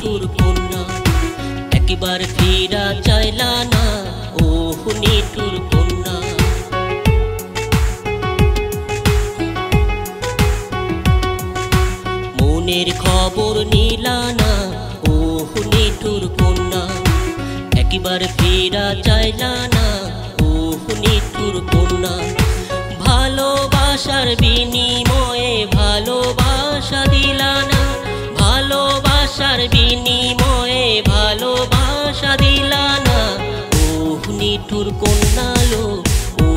নিঠুর কন্যা একবার ফিরা চাইলা না ও নিঠুর কন্যা। মনের খবর নিলা না ও নিঠুর কন্যা একবার ফিরা চাইলা না ও নিঠুর কন্যা। ভালোবাসার বিনিময়ে ভালোবাসা দিলা না, ভালোবাসার বিনিময়ে ভালোবাসা দিলা না ও নিঠুর কন্যা লো ও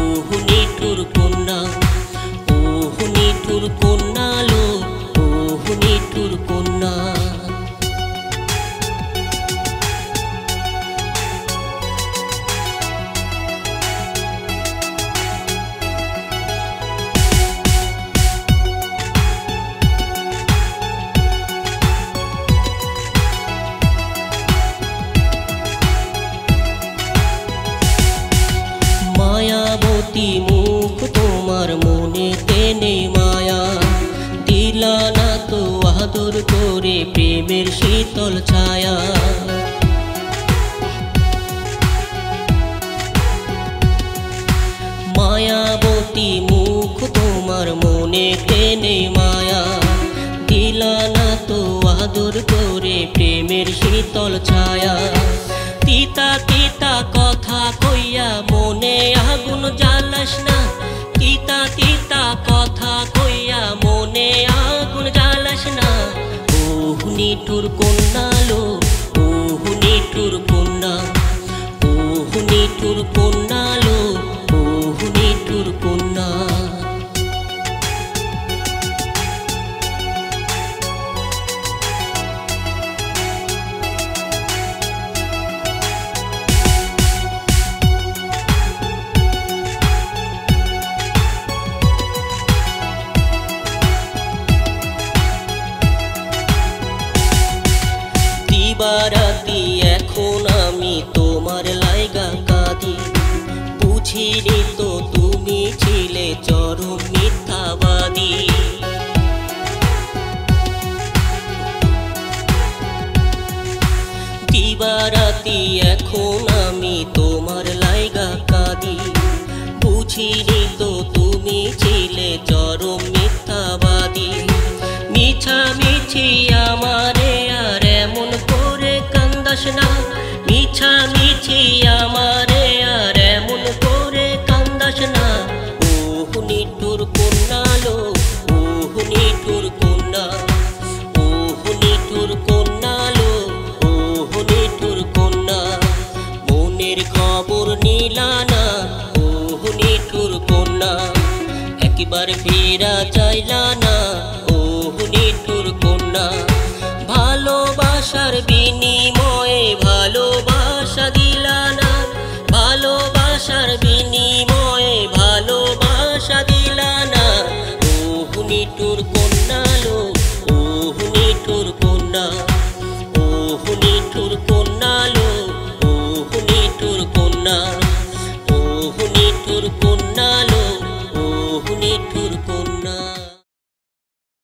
নিঠুর কন্যা, ও নিঠুর কন্যা লো ও নিঠুর কন্যা। মায়াবতী মুখ তোমার মনে তেনে মায়া দিলা না তো আদর করে প্রেমের শীতল ছায়া। মায়াবতী মুখ তোমার মনে তেনে মায়া দিলা না তো আদর করে প্রেমের শীতল ছায়া। তিতা তিতা কথা কইয়া মনে আগুন জ্বালাস না, তিতা তিতা কথা কইয়া মনে আগুন জ্বালাস না ও নিঠুর কন্যা লো ও নিঠুর কন্যা, ও নিঠুর কন্যা লো ও নিঠুর কন্যা। দিবারাতি এখন আমি তোমার লাইগা কাঁদি, বুঝিনি তো তুমি ছিলে চরম মিথ্যাবাদী। দিবারাতি এখন আমি তোমার লাইগা কাঁদি, বুঝিনি তো তুমি ছিলে চরম মিথ্যাবাদী। মিছামিছি আমারে আর এমন করে কান্দাস না, মিছামিছি আমারে আর এমন করে কান্দাস না ও নিঠুর কন্যা লো ও নিঠুর কন্যা, ও নিঠুর কন্যা লো ও নিঠুর কন্যা। মনের খবর নিলা না ও নিঠুর কন্যা একবার ফেরা চাইলা না ও নিঠুর কন্যা। ভালোবাসার বিনিময়ে